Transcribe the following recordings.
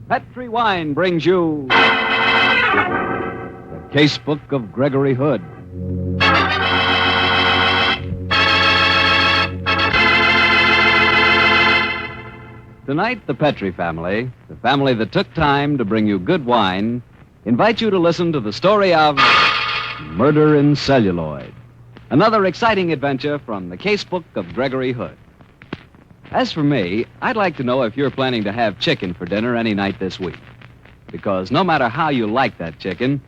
Petri Wine brings you the Casebook of Gregory Hood. Tonight, the Petri family, the family that took time to bring you good wine, invite you to listen to the story of Murder in Celluloid. Another exciting adventure from the Casebook of Gregory Hood. As for me, I'd like to know if you're planning to have chicken for dinner any night this week. Because no matter how you like that chicken,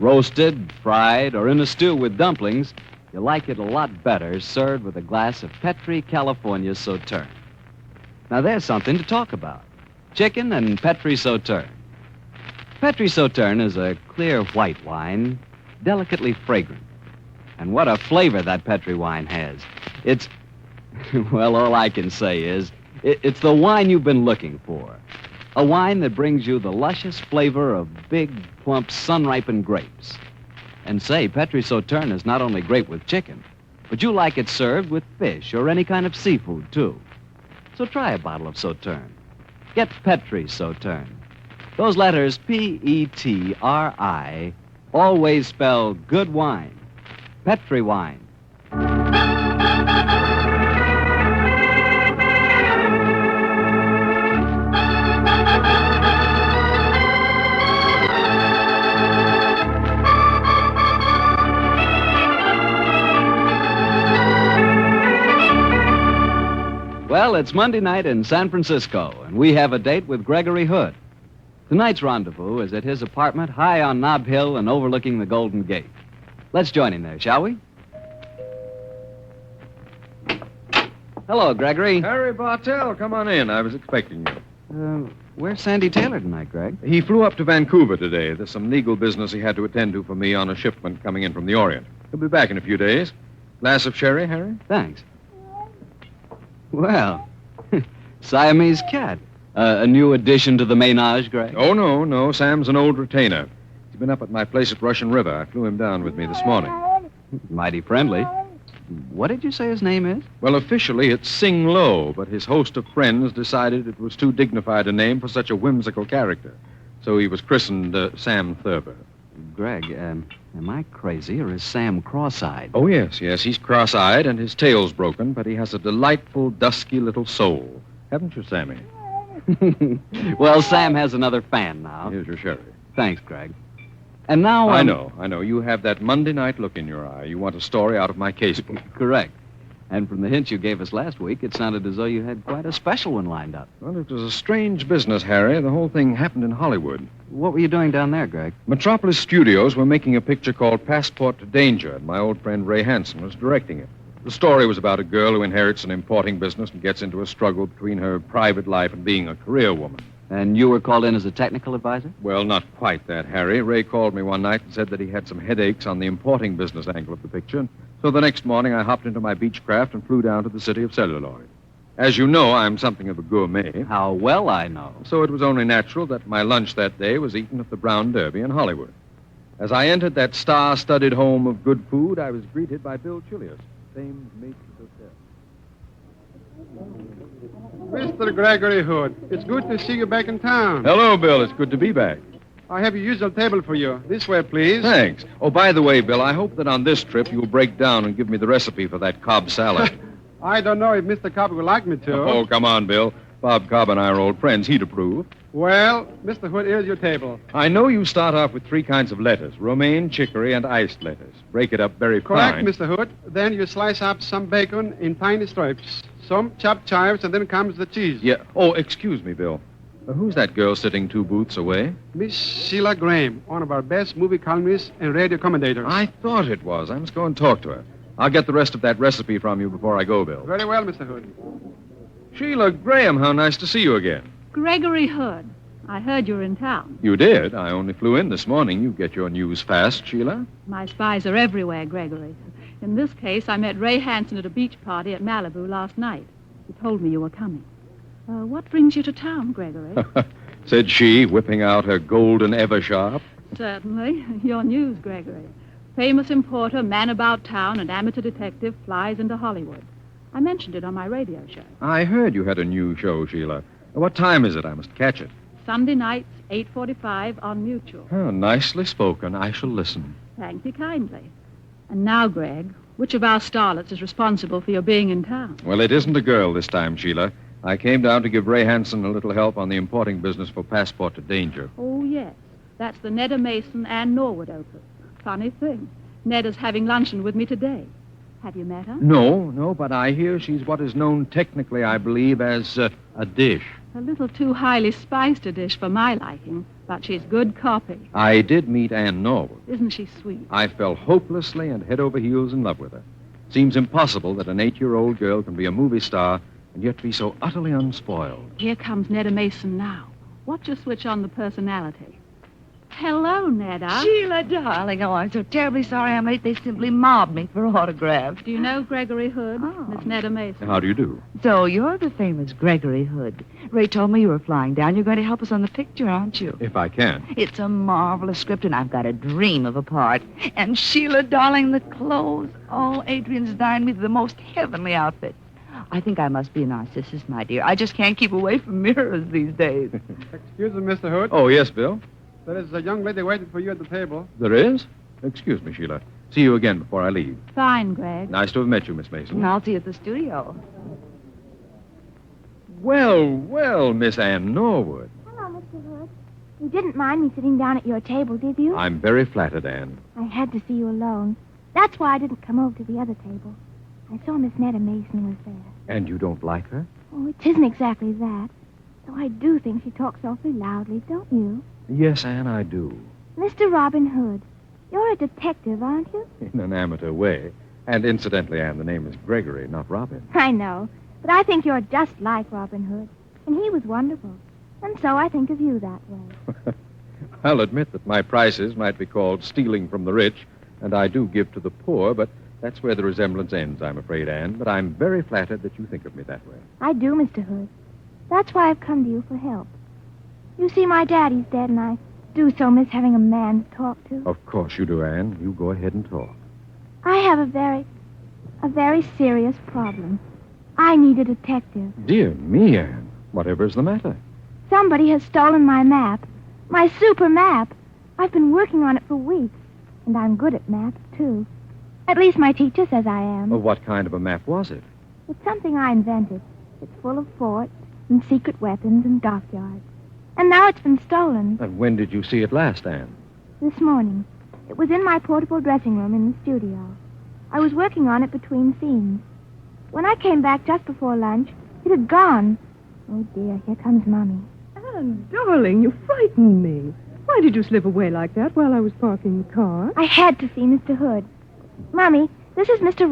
roasted, fried, or in a stew with dumplings, you like it a lot better served with a glass of Petri California Sauterne. Now, there's something to talk about. Chicken and Petri Sauterne. Petri Sauterne is a clear white wine, delicately fragrant. And what a flavor that Petri wine has. It's, well, all I can say is, it's the wine you've been looking for. A wine that brings you the luscious flavor of big, plump, sun-ripened grapes. And say, Petri Sauterne is not only great with chicken, but you like it served with fish or any kind of seafood, too. So try a bottle of Sauterne. Get Petri Sauterne. Those letters, P-E-T-R-I, always spell good wine. Petri wine. Well, it's Monday night in San Francisco, and we have a date with Gregory Hood. Tonight's rendezvous is at his apartment high on Nob Hill and overlooking the Golden Gate. Let's join him there, shall we? Hello, Gregory. Harry Bartell, come on in. I was expecting you. Where's Sandy Taylor tonight, Greg? He flew up to Vancouver today. There's some legal business he had to attend to for me on a shipment coming in from the Orient. He'll be back in a few days. Glass of sherry, Harry? Thanks. Well, Siamese cat. A new addition to the ménage, Greg? Oh, no. Sam's an old retainer. He's been up at my place at Russian River. I flew him down with me this morning. Mighty friendly. What did you say his name is? Well, officially it's Sing Lo, but his host of friends decided it was too dignified a name for such a whimsical character. So he was christened Sam Thurber. Greg, am I crazy or is Sam cross-eyed? Oh, yes. He's cross-eyed and his tail's broken, but he has a delightful, dusky little soul. Haven't you, Sammy? Well, Sam has another fan now. Here's your sherry. Thanks, Greg. And now... I know. You have that Monday night look in your eye. You want a story out of my casebook. Correct. And from the hint you gave us last week, it sounded as though you had quite a special one lined up. Well, it was a strange business, Harry. The whole thing happened in Hollywood. What were you doing down there, Greg? Metropolis Studios were making a picture called Passport to Danger, and my old friend Ray Hansen was directing it. The story was about a girl who inherits an importing business and gets into a struggle between her private life and being a career woman. And you were called in as a technical advisor? Well, not quite that, Harry. Ray called me one night and said that he had some headaches on the importing business angle of the picture. So the next morning, I hopped into my Beechcraft and flew down to the city of Celluloid. As you know, I'm something of a gourmet. How well I know. So it was only natural that my lunch that day was eaten at the Brown Derby in Hollywood. As I entered that star-studded home of good food, I was greeted by Bill Chilius, famed maitre d'hotel. Mr. Gregory Hood, it's good to see you back in town. Hello, Bill. It's good to be back. I have your usual table for you. This way, please. Thanks. Oh, by the way, Bill, I hope that on this trip you'll break down and give me the recipe for that Cobb salad. I don't know if Mr. Cobb would like me to. Oh, come on, Bill. Bob Cobb and I are old friends. He'd approve. Well, Mr. Hood, here's your table. I know you start off with 3 kinds of lettuce, romaine, chicory, and iced lettuce. Break it up very Correct, fine. Mr. Hood. Then you slice up some bacon in tiny strips, some chopped chives, and then comes the cheese. Yeah. Oh, excuse me, Bill. Who's that girl sitting 2 booths away? Miss Sheila Graham, one of our best movie columnists and radio commentators. I thought it was. I must go and talk to her. I'll get the rest of that recipe from you before I go, Bill. Very well, Mr. Hood. Sheila Graham, how nice to see you again. Gregory Hood. I heard you were in town. You did? I only flew in this morning. You get your news fast, Sheila. My spies are everywhere, Gregory. In this case, I met Ray Hansen at a beach party at Malibu last night. He told me you were coming. What brings you to town, Gregory? Said she, whipping out her golden Eversharp. Certainly. Your news, Gregory. Famous importer, man about town, and amateur detective flies into Hollywood. I mentioned it on my radio show. I heard you had a new show, Sheila. What time is it? I must catch it. Sunday nights, 8:45 on Mutual. Oh, nicely spoken. I shall listen. Thank you kindly. And now, Greg, which of our starlets is responsible for your being in town? Well, it isn't a girl this time, Sheila. I came down to give Ray Hansen a little help on the importing business for Passport to Danger. Oh, yes. That's the Neda Mason and Norwood opus. Funny thing. Neda's having luncheon with me today. Have you met her? No, but I hear she's what is known technically, I believe, as a dish. A little too highly spiced a dish for my liking, but she's good copy. I did meet Ann Norwood. Isn't she sweet? I fell hopelessly and head over heels in love with her. Seems impossible that an 8-year-old girl can be a movie star and yet be so utterly unspoiled. Here comes Neda Mason now. Watch her switch on the personality. Hello, Neda. Sheila, darling. Oh, I'm so terribly sorry I'm late. They simply mobbed me for autographs. Do you know Gregory Hood? Oh. Miss Neda Mason. How do you do? So you're the famous Gregory Hood. Ray told me you were flying down. You're going to help us on the picture, aren't you? If I can. It's a marvelous script, and I've got a dream of a part. And Sheila, darling, the clothes. Oh, Adrian's designed me the most heavenly outfits. I think I must be a narcissist, my dear. I just can't keep away from mirrors these days. Excuse me, Mr. Hood. Oh, yes, Bill? There is a young lady waiting for you at the table. There is? Excuse me, Sheila. See you again before I leave. Fine, Greg. Nice to have met you, Miss Mason. And I'll see you at the studio. Well, Miss Ann Norwood. Hello, Mr. Hood. You didn't mind me sitting down at your table, did you? I'm very flattered, Ann. I had to see you alone. That's why I didn't come over to the other table. I saw Miss Neda Mason was there. And you don't like her? Oh, it isn't exactly that. Though I do think she talks awfully loudly, don't you? Yes, Ann, I do. Mr. Robin Hood, you're a detective, aren't you? In an amateur way. And incidentally, Ann, the name is Gregory, not Robin. I know. But I think you're just like Robin Hood. And he was wonderful. And so I think of you that way. I'll admit that my prices might be called stealing from the rich, and I do give to the poor, but that's where the resemblance ends, I'm afraid, Ann. But I'm very flattered that you think of me that way. I do, Mr. Hood. That's why I've come to you for help. You see, my daddy's dead, and I do so miss having a man to talk to. Of course you do, Ann. You go ahead and talk. I have a very serious problem. I need a detective. Dear me, Ann. Whatever's the matter? Somebody has stolen my map. My super map. I've been working on it for weeks. And I'm good at maps, too. At least my teacher says I am. Well, what kind of a map was it? It's something I invented. It's full of forts and secret weapons and dockyards. And now it's been stolen. And when did you see it last, Ann? This morning. It was in my portable dressing room in the studio. I was working on it between scenes. When I came back just before lunch, it had gone. Oh, dear, here comes Mommy. Anne, darling, you frightened me. Why did you slip away like that while I was parking the car? I had to see Mr. Hood. Mommy, this is Mr.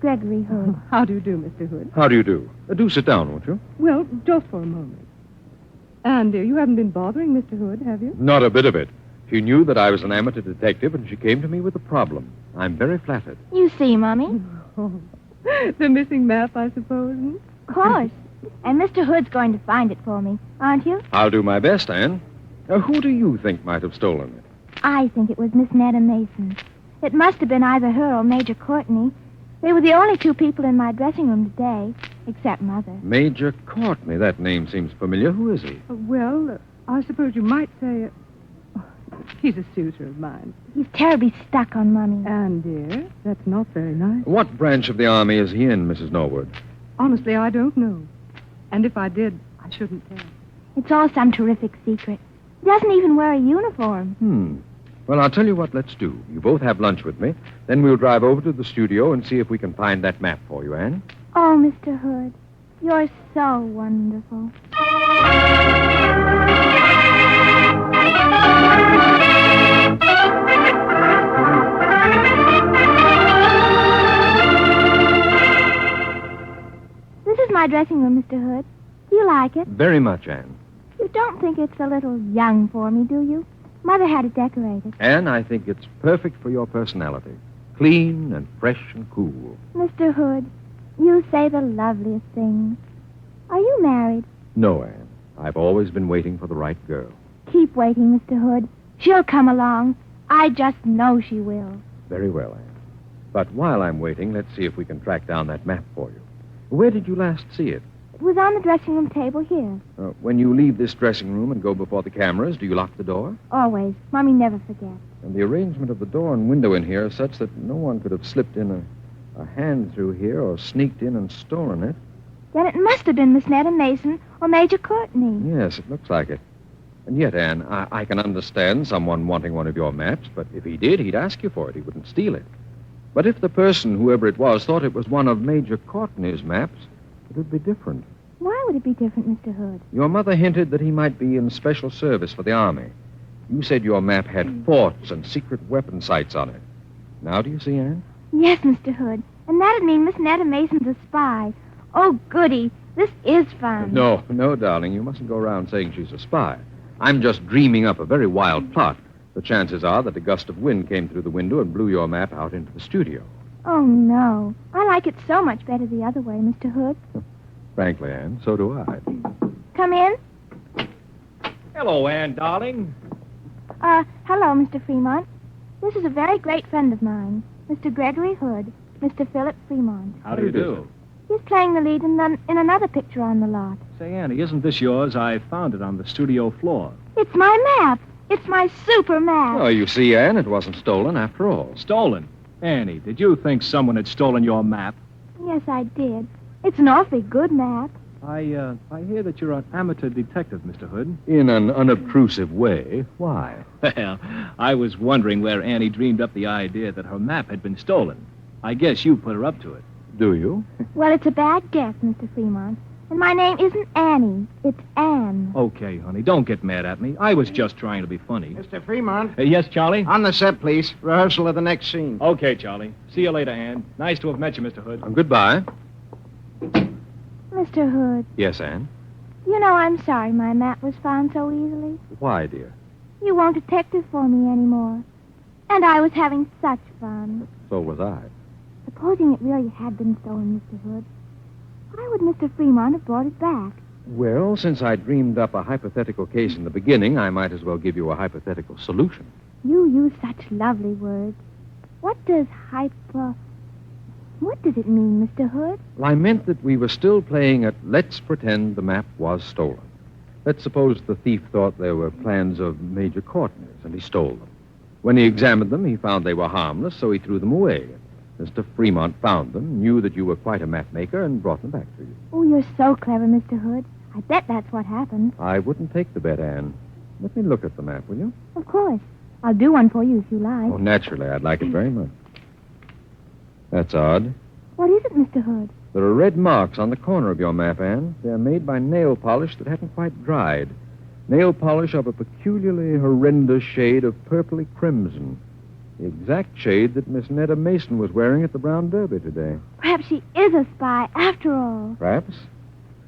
Gregory Hood. How do you do, Mr. Hood? How do you do? Do sit down, won't you? Well, just for a moment. And you haven't been bothering Mr. Hood, have you? Not a bit of it. She knew that I was an amateur detective, and she came to me with a problem. I'm very flattered. You see, Mommy? Oh, the missing map, I suppose. Of course. And Mr. Hood's going to find it for me, aren't you? I'll do my best, Ann. Who do you think might have stolen it? I think it was Miss Neda Mason. It must have been either her or Major Courtney. They were the only two people in my dressing room today, except Mother. Major Courtney. That name seems familiar. Who is he? Well, I suppose you might say he's a suitor of mine. He's terribly stuck on Mommy. And, dear, that's not very nice. What branch of the Army is he in, Mrs. Norwood? Honestly, I don't know. And if I did, I shouldn't tell. It's all some terrific secret. He doesn't even wear a uniform. Well, I'll tell you what let's do. You both have lunch with me. Then we'll drive over to the studio and see if we can find that map for you, Ann. Oh, Mr. Hood, you're so wonderful. This is my dressing room, Mr. Hood. Do you like it? Very much, Ann. You don't think it's a little young for me, do you? Mother had it decorated. Ann, I think it's perfect for your personality. Clean and fresh and cool. Mr. Hood, you say the loveliest things. Are you married? No, Ann. I've always been waiting for the right girl. Keep waiting, Mr. Hood. She'll come along. I just know she will. Very well, Ann. But while I'm waiting, let's see if we can track down that map for you. Where did you last see it? It was on the dressing room table here. When you leave this dressing room and go before the cameras, do you lock the door? Always. Mommy never forgets. And the arrangement of the door and window in here is such that no one could have slipped in a hand through here or sneaked in and stolen it. Then it must have been Miss Netta Mason or Major Courtney. Yes, it looks like it. And yet, Anne, I can understand someone wanting one of your maps, but if he did, he'd ask you for it. He wouldn't steal it. But if the person, whoever it was, thought it was one of Major Courtney's maps, it would be different. Why would it be different, Mr. Hood? Your mother hinted that he might be in special service for the Army. You said your map had forts and secret weapon sites on it. Now do you see, Anne? Yes, Mr. Hood. And that'd mean Miss Netta Mason's a spy. Oh, goody. This is fun. No, darling. You mustn't go around saying she's a spy. I'm just dreaming up a very wild plot. The chances are that a gust of wind came through the window and blew your map out into the studio. Oh, no. I like it so much better the other way, Mr. Hood. Frankly, Anne, so do I. Come in. Hello, Anne, darling. Hello, Mr. Fremont. This is a very great friend of mine, Mr. Gregory Hood, Mr. Philip Fremont. How do you do? He's playing the lead in another picture on the lot. Say, Annie, isn't this yours? I found it on the studio floor. It's my map. It's my super map. Oh, you see, Anne, it wasn't stolen after all. Stolen? Annie, did you think someone had stolen your map? Yes, I did. It's an awfully good map. I hear that you're an amateur detective, Mr. Hood. In an unobtrusive way. Why? Well, I was wondering where Annie dreamed up the idea that her map had been stolen. I guess you put her up to it. Do you? Well, it's a bad guess, Mr. Fremont. And my name isn't Annie. It's Anne. Okay, honey, don't get mad at me. I was just trying to be funny. Mr. Fremont. Yes, Charlie? On the set, please. Rehearsal of the next scene. Okay, Charlie. See you later, Anne. Nice to have met you, Mr. Hood. Goodbye. Mr. Hood, Yes, Anne? you know I'm sorry my map was found so easily. Why, dear? You weren't detective for me anymore. And I was having such fun. So was I. Supposing it really had been stolen, Mr. Hood, why would Mr. Fremont have brought it back? Well, since I dreamed up a hypothetical case in the beginning, I might as well give you a hypothetical solution. You use such lovely words. What does What does it mean, Mr. Hood? Well, I meant that we were still playing at let's pretend the map was stolen. Let's suppose the thief thought they were plans of Major Courtney's, and he stole them. When he examined them, he found they were harmless, so he threw them away. Mr. Fremont found them, knew that you were quite a map maker, and brought them back to you. Oh, you're so clever, Mr. Hood. I bet that's what happened. I wouldn't take the bet, Anne. Let me look at the map, will you? Of course. I'll do one for you if you like. Oh, naturally. I'd like it very much. That's odd. What is it, Mr. Hood? There are red marks on the corner of your map, Anne. They're made by nail polish that hasn't quite dried. Nail polish of a peculiarly horrendous shade of purpley crimson. The exact shade that Miss Netta Mason was wearing at the Brown Derby today. Perhaps she is a spy after all. Perhaps.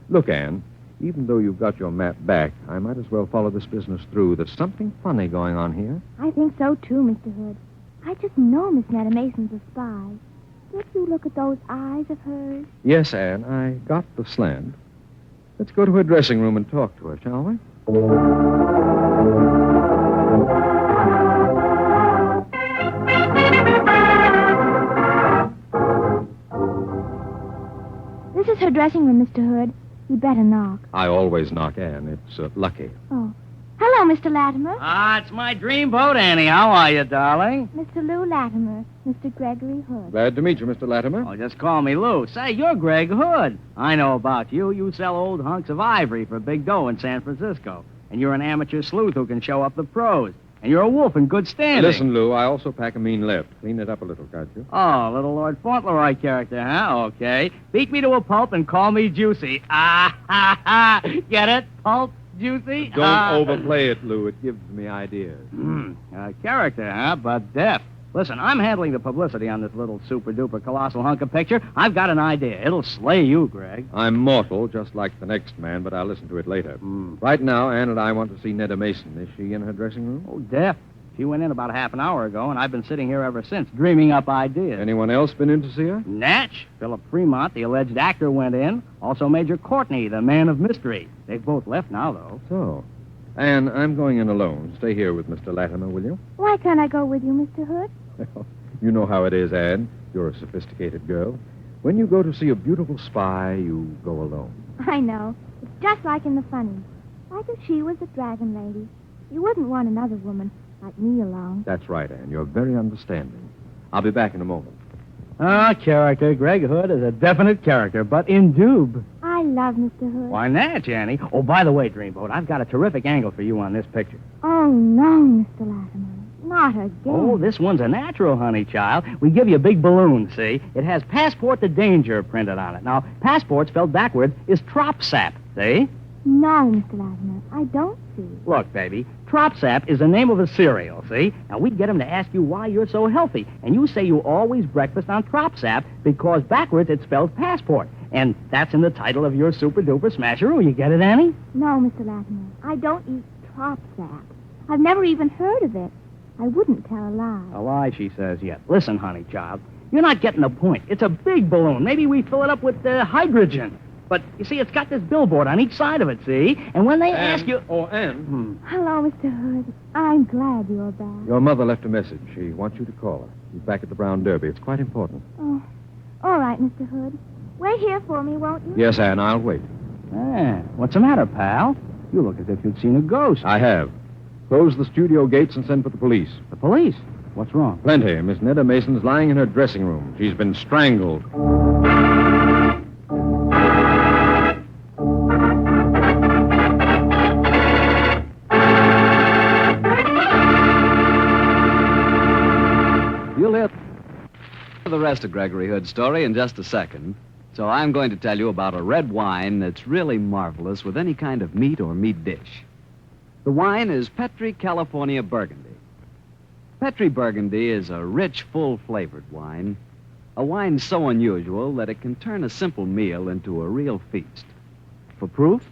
Look, Anne, even though you've got your map back, I might as well follow this business through. There's something funny going on here. I think so, too, Mr. Hood. I just know Miss Netta Mason's a spy. Did you look at those eyes of hers? Yes, Anne, I got the slant. Let's go to her dressing room and talk to her, shall we? This is her dressing room, Mr. Hood. You better knock. I always knock, Anne. It's lucky. Oh. Hello, Mr. Latimer. It's my dreamboat, Annie. How are you, darling? Mr. Lou Latimer. Mr. Gregory Hood. Glad to meet you, Mr. Latimer. Oh, just call me Lou. Say, you're Greg Hood. I know about you. You sell old hunks of ivory for big dough in San Francisco. And you're an amateur sleuth who can show up the pros. And you're a wolf in good standing. Listen, Lou, I also pack a mean left. Clean it up a little, can't you? Oh, little Lord Fauntleroy character, huh? Okay. Beat me to a pulp and call me Juicy. Ah, ha, ha. Get it? Pulp, Juicy? Don't overplay it, Lou. It gives me ideas. Character, huh? But deaf. Listen, I'm handling the publicity on this little super-duper colossal hunk of picture. I've got an idea. It'll slay you, Greg. I'm mortal, just like the next man, but I'll listen to it later. Right now, Anne and I want to see Netta Mason. Is she in her dressing room? Oh, deaf. She went in about half an hour ago, and I've been sitting here ever since, dreaming up ideas. Anyone else been in to see her? Natch. Philip Fremont, the alleged actor, went in. Also Major Courtney, the man of mystery. They've both left now, though. So. Anne, I'm going in alone. Stay here with Mr. Latimer, will you? Why can't I go with you, Mr. Hood? Well, you know how it is, Anne. You're a sophisticated girl. When you go to see a beautiful spy, you go alone. I know. It's just like in the funnies. Like if she was a dragon lady. You wouldn't want another woman like me along. That's right, Anne. You're very understanding. I'll be back in a moment. Character. Greg Hood is a definite character, but in dube. I love Mr. Hood. Why not, Jenny? Oh, by the way, Dreamboat, I've got a terrific angle for you on this picture. Oh, no, Mr. Latimer. Not again. Oh, this one's a natural, honey child. We give you a big balloon, see? It has Passport to Danger printed on it. Now, passport spelled backwards is Tropsap, see? No, Mr. Latimer. I don't see. Look, baby, Tropsap is the name of a cereal, see? Now, we get him to ask you why you're so healthy. And you say you always breakfast on Tropsap because backwards it spells passport. And that's in the title of your super-duper smasheroo. You get it, Annie? No, Mr. Latimer. I don't eat Tropsap. I've never even heard of it. I wouldn't tell a lie. A lie, she says, yet. Listen, honey child, you're not getting the point. It's a big balloon. Maybe we fill it up with hydrogen. But, you see, it's got this billboard on each side of it, see? And when they ask you... Oh, Anne. Hello, Mr. Hood. I'm glad you're back. Your mother left a message. She wants you to call her. She's back at the Brown Derby. It's quite important. Oh, all right, Mr. Hood. Wait here for me, won't you? Yes, Anne, I'll wait. What's the matter, pal? You look as if you'd seen a ghost. I have. Close the studio gates and send for the police. The police? What's wrong? Plenty. Miss Netta Mason's lying in her dressing room. She's been strangled. You'll hear the rest of Gregory Hood's story in just a second. So I'm going to tell you about a red wine that's really marvelous with any kind of meat or meat dish. The wine is Petri California Burgundy. Petri Burgundy is a rich, full-flavored wine, a wine so unusual that it can turn a simple meal into a real feast. For proof,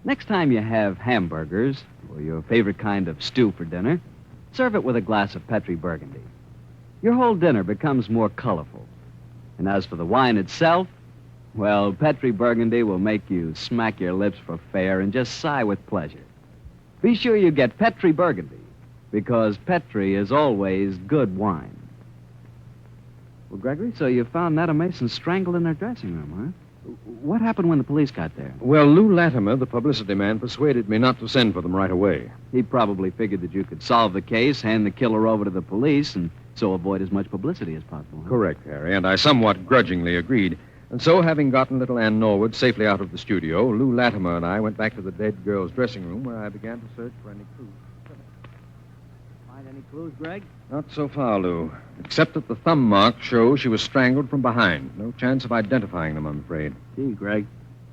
next time you have hamburgers or your favorite kind of stew for dinner, serve it with a glass of Petri Burgundy. Your whole dinner becomes more colorful. And as for the wine itself, well, Petri Burgundy will make you smack your lips for fair and just sigh with pleasure. Be sure you get Petri Burgundy, because Petri is always good wine. Well, Gregory, so you found Netta Mason strangled in her dressing room, huh? What happened when the police got there? Well, Lou Latimer, the publicity man, persuaded me not to send for them right away. He probably figured that you could solve the case, hand the killer over to the police, and so avoid as much publicity as possible. Huh? Correct, Harry, and I somewhat grudgingly agreed. And so, having gotten little Ann Norwood safely out of the studio, Lou Latimer and I went back to the dead girl's dressing room where I began to search for any clues. Find any clues, Greg? Not so far, Lou. Except that the thumb marks show she was strangled from behind. No chance of identifying them, I'm afraid. Gee, Greg,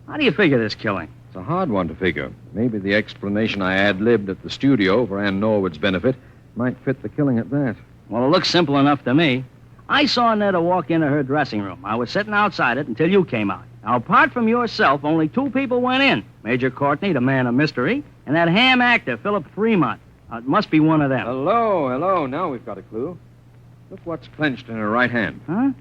how do you figure this killing? It's a hard one to figure. Maybe the explanation I ad-libbed at the studio for Ann Norwood's benefit might fit the killing at that. Well, it looks simple enough to me. I saw Netta walk into her dressing room. I was sitting outside it until you came out. Now, apart from yourself, only two people went in. Major Courtney, the man of mystery, and that ham actor, Philip Fremont. It must be one of them. Hello. Now we've got a clue. Look what's clenched in her right hand. Huh?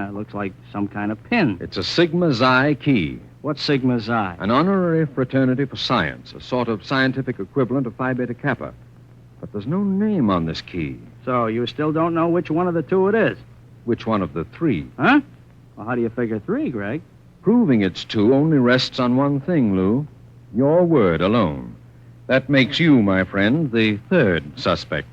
It looks like some kind of pin. It's a Sigma Xi key. What's Sigma Xi? An honorary fraternity for science, a sort of scientific equivalent of Phi Beta Kappa. But there's no name on this key. So you still don't know which one of the two it is? Which one of the three? Huh? Well, how do you figure three, Greg? Proving it's two only rests on one thing, Lou. Your word alone. That makes you, my friend, the third suspect.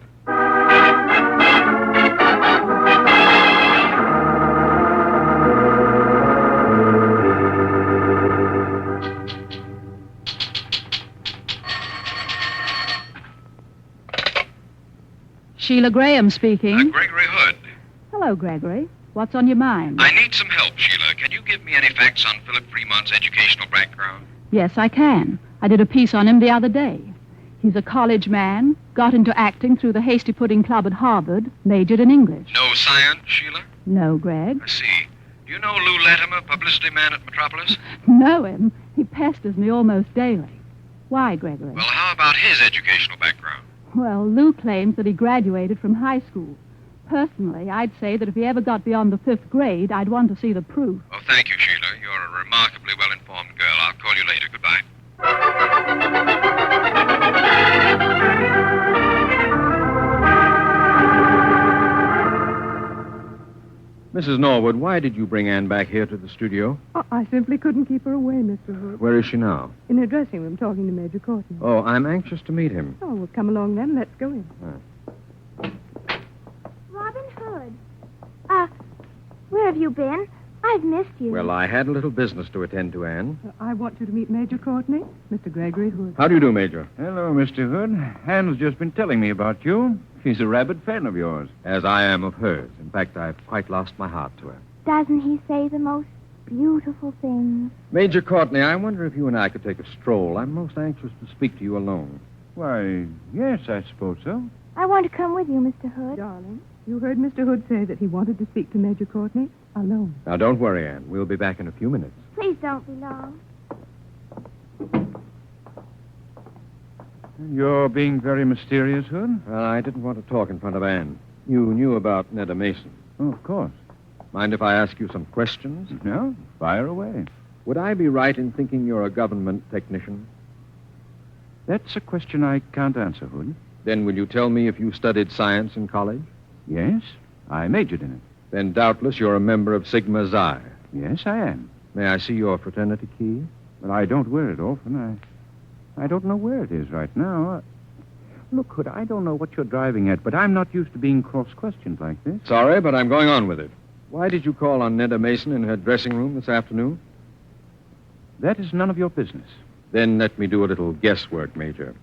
Sheila Graham speaking. Gregory Hood. Hello, Gregory. What's on your mind? I need some help, Sheila. Can you give me any facts on Philip Fremont's educational background? Yes, I can. I did a piece on him the other day. He's a college man, got into acting through the Hasty Pudding Club at Harvard, majored in English. No science, Sheila? No, Greg. I see. Do you know Lou Latimer, publicity man at Metropolis? Know him. He pesters me almost daily. Why, Gregory? Well, how about his educational background? Well, Lou claims that he graduated from high school. Personally, I'd say that if he ever got beyond the 5th grade, I'd want to see the proof. Oh, thank you, Sheila. You're a remarkably well-informed girl. I'll call you later. Goodbye. Mrs. Norwood, why did you bring Anne back here to the studio? Oh, I simply couldn't keep her away, Mr. Hood. Where is she now? In her dressing room, talking to Major Courtney. Oh, I'm anxious to meet him. Oh, well, come along then. Let's go in. Robin Hood. Where have you been? I've missed you. Well, I had a little business to attend to, Anne. I want you to meet Major Courtney, Mr. Gregory Hood. How do you do, Major? Hello, Mr. Hood. Anne's just been telling me about you. She's a rabid fan of yours. As I am of hers. In fact, I've quite lost my heart to her. Doesn't he say the most beautiful things? Major Courtney, I wonder if you and I could take a stroll. I'm most anxious to speak to you alone. Why, yes, I suppose so. I want to come with you, Mr. Hood. Darling, you heard Mr. Hood say that he wanted to speak to Major Courtney alone. Now, don't worry, Anne. We'll be back in a few minutes. Please don't be long. You're being very mysterious, Hood. Well, I didn't want to talk in front of Anne. You knew about Netta Mason. Oh, of course. Mind if I ask you some questions? No, fire away. Would I be right in thinking you're a government technician? That's a question I can't answer, Hood. Then will you tell me if you studied science in college? Yes, I majored in it. Then doubtless you're a member of Sigma Xi. Yes, I am. May I see your fraternity key? But I don't wear it often. I don't know where it is right now. Look, Hood, I don't know what you're driving at, but I'm not used to being cross-questioned like this. Sorry, but I'm going on with it. Why did you call on Netta Mason in her dressing room this afternoon? That is none of your business. Then let me do a little guesswork, Major.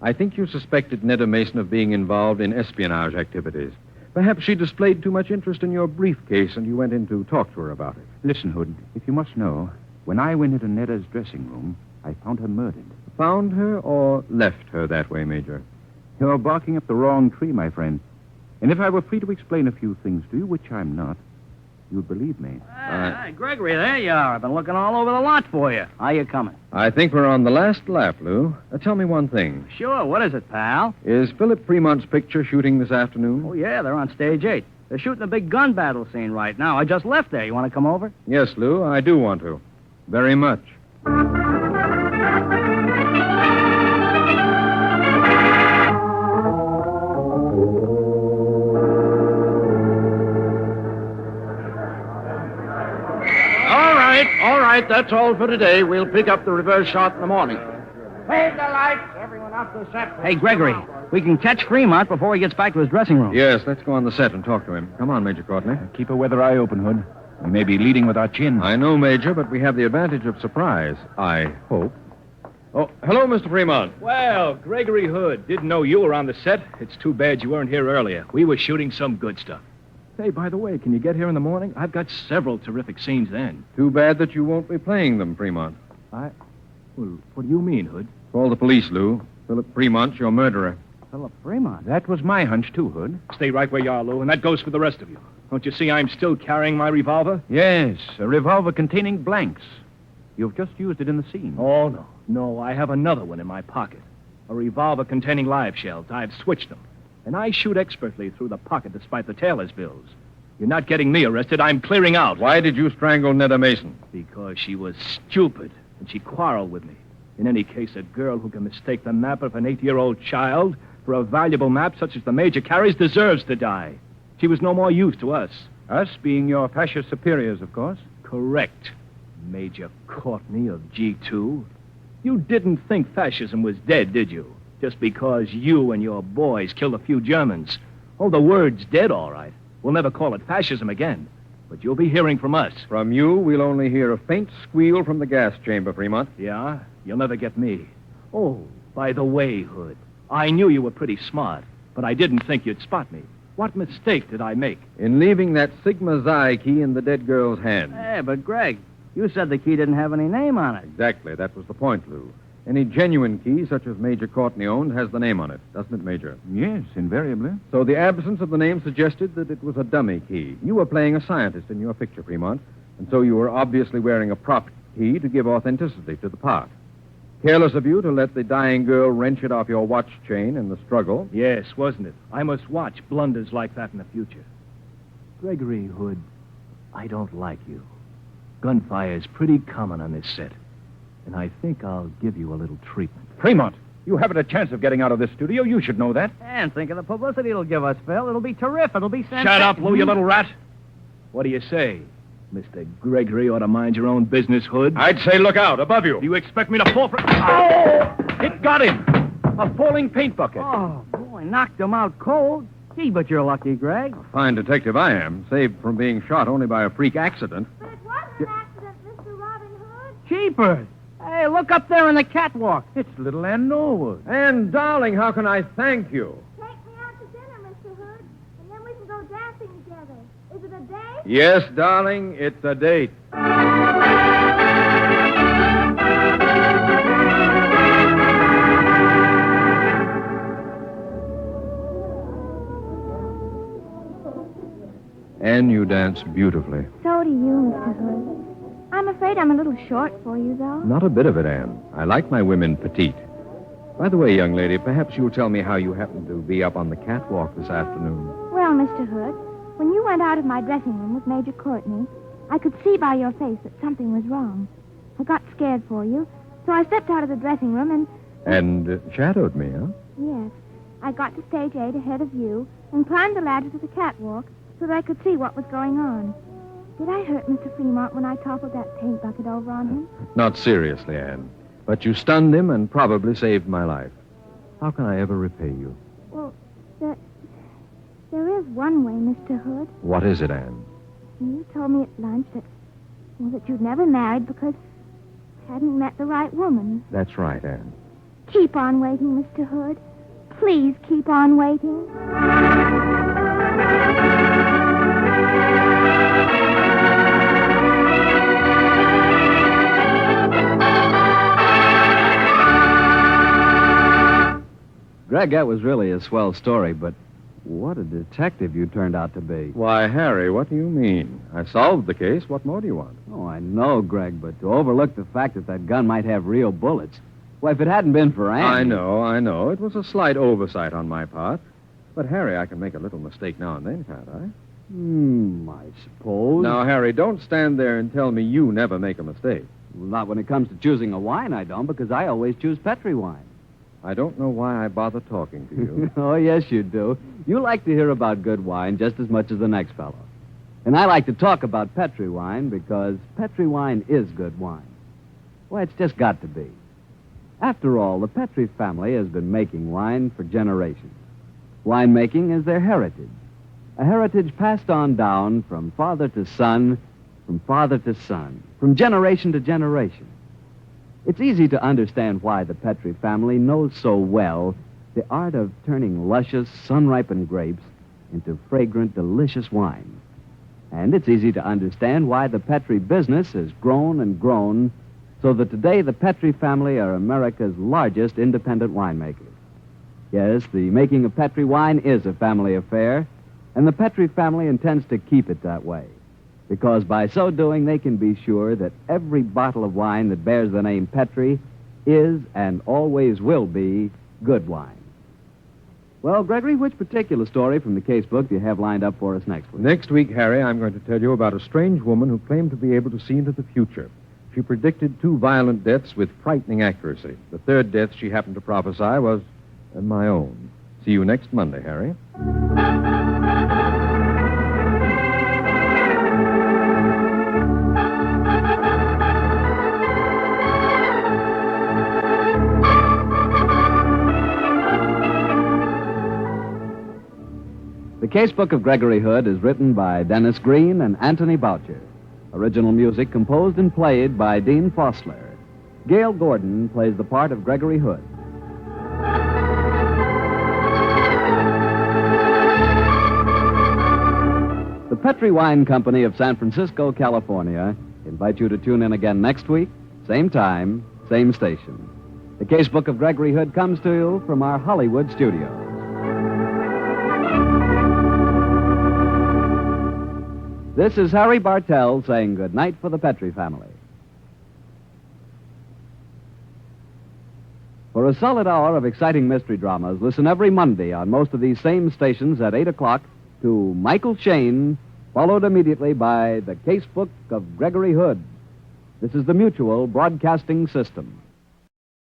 I think you suspected Netta Mason of being involved in espionage activities. Perhaps she displayed too much interest in your briefcase and you went in to talk to her about it. Listen, Hood, if you must know, when I went into Netta's dressing room, I found her murdered. Found her or left her that way, Major? You're barking up the wrong tree, my friend. And if I were free to explain a few things to you, which I'm not, you'd believe me. Hey, Gregory, there you are. I've been looking all over the lot for you. How you coming? I think we're on the last lap, Lou. Tell me one thing. Sure. What is it, pal? Is Philip Fremont's picture shooting this afternoon? Oh, yeah, they're on stage 8. They're shooting a big gun battle scene right now. I just left there. You want to come over? Yes, Lou, I do want to. Very much. All right, that's all for today. We'll pick up the reverse shot in the morning. Fade the lights. Everyone off the set. Hey, Gregory, we can catch Fremont before he gets back to his dressing room. Yes, let's go on the set and talk to him. Come on, Major Courtney. Keep a weather eye open, Hood. We may be leading with our chin. I know, Major, but we have the advantage of surprise. I hope. Oh, hello, Mr. Fremont. Well, Gregory Hood. Didn't know you were on the set. It's too bad you weren't here earlier. We were shooting some good stuff. Hey, by the way, can you get here in the morning? I've got several terrific scenes then. Too bad that you won't be playing them, Fremont. Well, what do you mean, Hood? Call the police, Lou. Philip Fremont's your murderer. Philip Fremont? That was my hunch, too, Hood. Stay right where you are, Lou, and that goes for the rest of you. Don't you see I'm still carrying my revolver? Yes, a revolver containing blanks. You've just used it in the scene. Oh, no. No, I have another one in my pocket. A revolver containing live shells. I've switched them. And I shoot expertly through the pocket despite the tailor's bills. You're not getting me arrested. I'm clearing out. Why did you strangle Netta Mason? Because she was stupid, and she quarreled with me. In any case, a girl who can mistake the map of an 8-year-old child for a valuable map such as the Major carries deserves to die. She was no more use to us. Us being your fascist superiors, of course. Correct. Major Courtney of G2. You didn't think fascism was dead, did you? Just because you and your boys killed a few Germans. Oh, the word's dead, all right. We'll never call it fascism again. But you'll be hearing from us. From you, we'll only hear a faint squeal from the gas chamber, Fremont. Yeah? You'll never get me. Oh, by the way, Hood, I knew you were pretty smart, but I didn't think you'd spot me. What mistake did I make? In leaving that Sigma Xi key in the dead girl's hand. Hey, but Greg, you said the key didn't have any name on it. Exactly. That was the point, Lou. Any genuine key, such as Major Courtney owned, has the name on it, doesn't it, Major? Yes, invariably. So the absence of the name suggested that it was a dummy key. You were playing a scientist in your picture, Fremont, and so you were obviously wearing a prop key to give authenticity to the part. Careless of you to let the dying girl wrench it off your watch chain in the struggle. Yes, wasn't it? I must watch blunders like that in the future. Gregory Hood, I don't like you. Gunfire's pretty common on this set. And I think I'll give you a little treatment. Fremont, you haven't a chance of getting out of this studio. You should know that. And think of the publicity it'll give us, Phil. It'll be terrific. It'll be sensational. Shut up, Lou, you little rat. What do you say? Mr. Gregory ought to mind your own business, Hood. I'd say look out, above you. Do you expect me to fall for... Oh! It got him! A falling paint bucket. Oh, boy, knocked him out cold. Gee, but you're lucky, Greg. Fine detective I am, saved from being shot only by a freak accident. But it wasn't an accident, Mr. Robin Hood. Jeepers. Hey, look up there in the catwalk. It's little Ann Norwood. And, darling, how can I thank you? Take me out to dinner, Mr. Hood, and then we can go dancing together. Is it a date? Yes, darling, it's a date. Anne, you dance beautifully. So do you, Mr. Hood. I'm afraid I'm a little short for you, though. Not a bit of it, Anne. I like my women petite. By the way, young lady, perhaps you'll tell me how you happened to be up on the catwalk this afternoon. Well, Mr. Hood, when you went out of my dressing room with Major Courtney, I could see by your face that something was wrong. I got scared for you, so I stepped out of the dressing room and... And shadowed me, huh? Yes. I got to stage 8 ahead of you and climbed the ladder to the catwalk so that I could see what was going on. Did I hurt Mr. Fremont when I toppled that paint bucket over on him? Not seriously, Anne. But you stunned him and probably saved my life. How can I ever repay you? Well, there is one way, Mr. Hood. What is it, Anne? You told me at lunch that you'd never married because you hadn't met the right woman. That's right, Anne. Keep on waiting, Mr. Hood. Please keep on waiting. Greg, that was really a swell story, but what a detective you turned out to be. Why, Harry, what do you mean? I solved the case. What more do you want? Oh, I know, Greg, but to overlook the fact that gun might have real bullets. Why, if it hadn't been for Anne... I know. It was a slight oversight on my part. But, Harry, I can make a little mistake now and then, can't I? I suppose. Now, Harry, don't stand there and tell me you never make a mistake. Well, not when it comes to choosing a wine, I don't, because I always choose Petri wine. I don't know why I bother talking to you. Oh, yes, you do. You like to hear about good wine just as much as the next fellow. And I like to talk about Petri wine because Petri wine is good wine. Why, it's just got to be. After all, the Petri family has been making wine for generations. Winemaking is their heritage, a heritage passed on down from father to son, from generation to generation. It's easy to understand why the Petri family knows so well the art of turning luscious, sun-ripened grapes into fragrant, delicious wine. And it's easy to understand why the Petri business has grown and grown so that today the Petri family are America's largest independent winemakers. Yes, the making of Petri wine is a family affair, and the Petri family intends to keep it that way. Because by so doing, they can be sure that every bottle of wine that bears the name Petri is and always will be good wine. Well, Gregory, which particular story from the case book do you have lined up for us next week? Next week, Harry, I'm going to tell you about a strange woman who claimed to be able to see into the future. She predicted 2 violent deaths with frightening accuracy. The third death she happened to prophesy was my own. See you next Monday, Harry. The Casebook of Gregory Hood is written by Dennis Green and Anthony Boucher. Original music composed and played by Dean Fossler. Gail Gordon plays the part of Gregory Hood. The Petri Wine Company of San Francisco, California, invite you to tune in again next week, same time, same station. The Casebook of Gregory Hood comes to you from our Hollywood studios. This is Harry Bartell saying good night for the Petri family. For a solid hour of exciting mystery dramas, listen every Monday on most of these same stations at 8 o'clock to Michael Shane, followed immediately by the Casebook of Gregory Hood. This is the Mutual Broadcasting System.